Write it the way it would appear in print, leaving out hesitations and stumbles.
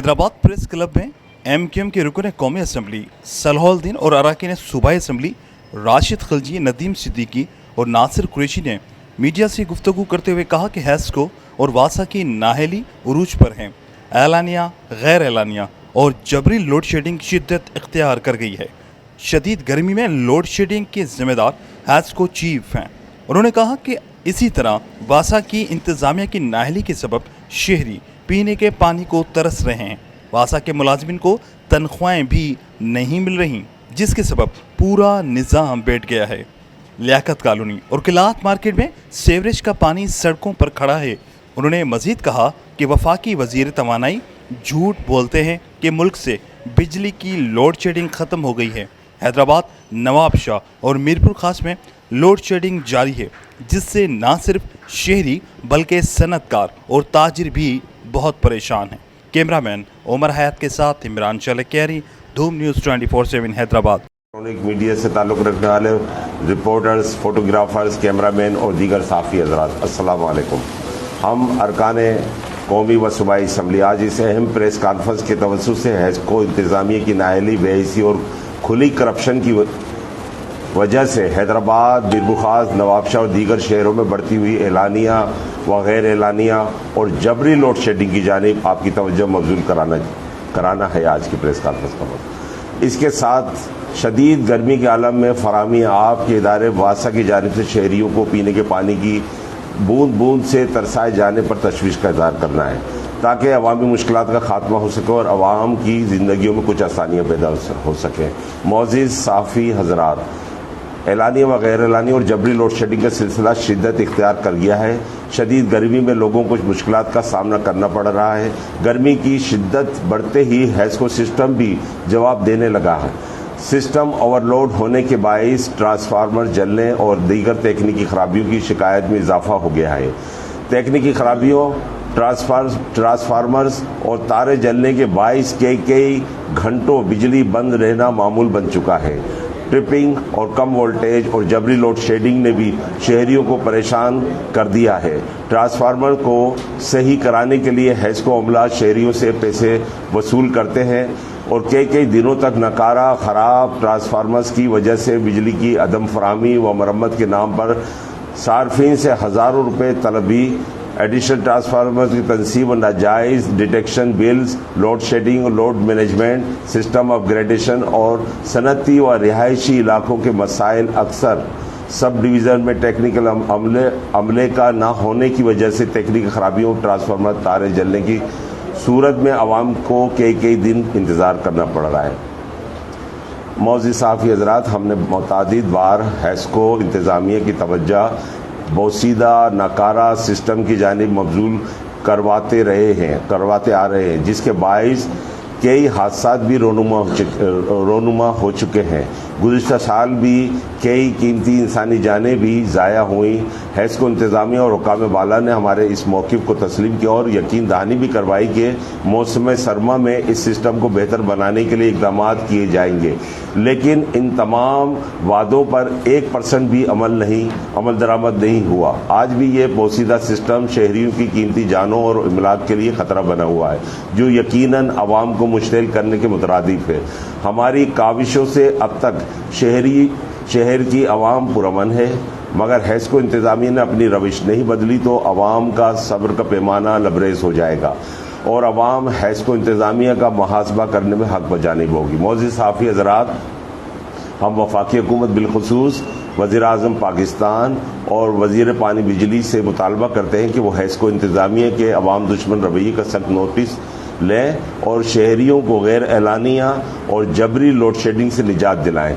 Hyderabad press club में MQM के रुकन कौमी असम्बली सलाहुद्दीन और अरकान सूबाई असम्बली राशिद खलजी, नदीम सिद्दीकी और नासिर कुरैशी ने मीडिया से गुफ्तगू करते हुए कहा कि हैस्को और वासा की नाहली उरूज पर हैं। एलानिया, गैर एलानिया और जबरी लोड शेडिंग शिद्दत इख्तियार कर गई है। शदीद गर्मी में लोड शेडिंग के जिम्मेदार हैस्को चीफ हैं। उन्होंने कहा कि इसी तरह वासा की इंतज़ामिया की नाहली के सबब शहरी पीने के पानी को तरस रहे हैं। वासा के मुलाजिमिन को तनख्वाहें भी नहीं मिल रही, जिसके सबब पूरा निज़ाम बैठ गया है। लियाकत कॉलोनी और किलात मार्केट में सीवरेज का पानी सड़कों पर खड़ा है। उन्होंने मजीद कहा कि वफाकी वज़ीर तवानाई झूठ बोलते हैं कि मुल्क से बिजली की लोड शेडिंग ख़त्म हो गई है। हैदराबाद, नवाबशाह और मीरपुर खास में लोड शेडिंग जारी है, जिससे न सिर्फ शहरी बल्कि सनतकार और ताजिर भी बहुत परेशान हैं। कैमरामैन उमर हयात के साथ इमरान चलकियारी, धूम न्यूज़ 24/7 हैदराबाद। इलेक्ट्रॉनिक मीडिया से ताल्लुक़ रखने वाले रिपोर्टर्स, फोटोग्राफर्स, कैमरामैन और दीगर साफ़ी हज़रात, अस्सलाम वालेकुम। हम अरकान कौमी व सूबाई असम्बली आज इस अहम प्रेस कॉन्फ्रेंस के तवज्जुह से हैस्को इंतज़ामिया की नाअहली, बेहिसी और खुली करप्शन की वजह से हैदराबाद, मीरपुर खास, नवाबशाह और दीगर शहरों में बढ़ती हुई एलानिया व गैर एलानिया और जबरी लोड शेडिंग की जानिब आपकी तवज्जो मबज़ूल कराना है आज की प्रेस कॉन्फ्रेंस का मकसद। इसके साथ शदीद गर्मी के आलम में फराहमी आप के इदारे वासा की जानिब से शहरियों को पीने के पानी की बूंद बूंद से तरसाए जाने पर तशवीश का इज़हार करना है, ताकि अवामी मुश्किलात का खात्मा हो सके और अवाम की ज़िंदगियों में कुछ आसानियाँ पैदा हो सकें। मोअज़्ज़िज़ साफ़ी हज़रात, एलानिया व गैर एलानिया और जबरी लोड शेडिंग का सिलसिला शिद्दत इख्तियार कर गया है। शदीद गर्मी में लोगों को मुश्किलात का सामना करना पड़ रहा है। गर्मी की शिद्दत बढ़ते ही हैस्को सिस्टम भी जवाब देने लगा है। सिस्टम ओवरलोड होने के बाइस ट्रांसफार्मर जलने और दीगर तकनीकी खराबियों की शिकायत में इजाफा हो गया है। तकनीकी खराबियों, ट्रांसफार्मर्स और तारे जलने के बाइस कई घंटों बिजली बंद रहना मामूल बन चुका है। ट्रिपिंग और कम वोल्टेज और जबरी लोड शेडिंग ने भी शहरियों को परेशान कर दिया है। ट्रांसफार्मर को सही कराने के लिए हैस्को अमला शहरियों से पैसे वसूल करते हैं और कई दिनों तक नकारा खराब ट्रांसफार्मर्स की वजह से बिजली की अदम फराहमी व मरम्मत के नाम पर सार्फिन से हज़ारों रुपये तलबी, एडिशनल ट्रांसफार्मर की तनसीब और नाजायज़ detection bills, load shedding, load management system upgradation और सनती व रिहायशी इलाकों के मसाइल अक्सर सब डिवीज़न में टेक्निकल अमले का ना होने की वजह से तकनीकी खराबियों, ट्रांसफार्मर तारे जलने की सूरत में आवाम को कई दिन इंतज़ार करना पड़ रहा है। मोअज़्ज़िज़ साफ़ी हज़रात, हमने मुतअद्दिद बार हैस्को इंतज़ामिया की तवज्जो बोसीदा नकारा सिस्टम की जानिब मबज़ूल करवाते आ रहे हैं, जिसके बाइस कई हादसात भी रोनुमा हो चुके हैं। गुज़िश्ता साल भी कई कीमती इंसानी जानें भी ज़ाया हुई। हैस्को इंतज़ामिया और हुकाम बाला ने हमारे इस मौक़िफ़ को तस्लीम किया और यकीन दहानी भी करवाई कि मौसम सरमा में इस सिस्टम को बेहतर बनाने के लिए इक़दाम किए जाएंगे, लेकिन इन तमाम वादों पर 1% भी अमल दरामद नहीं हुआ। आज भी ये पोसीदा सिस्टम शहरियों की कीमती जानों और इमलाक के लिए ख़तरा बना हुआ है, जो यकीनन आवाम को मुश्तिल करने के मुतरादिफ है। हमारी काविशों से अब तक शहर की आवाम पुरअमन है, मगर हैस्को इंतज़ामिया ने अपनी रविश नहीं बदली तो आवाम का सब्र का पैमाना लबरेज हो जाएगा और आवाम हैस्को इंतज़ामिया का मुहासबा करने में हक बजानिब होगी। मोअज़्ज़िज़ साफ़ी हज़रात, हम वफाकी हुकूमत बिलखुसूस वज़ीर-ए-आज़म पाकिस्तान और वज़ीर पानी बिजली से मुतालबा करते हैं कि वो हैस्को इंतज़ामिया के अवाम दुश्मन रवैये का सख्त नोटिस लें और शहरियों को गैर एलानिया और जबरी लोड शेडिंग से निजात दिलाएं।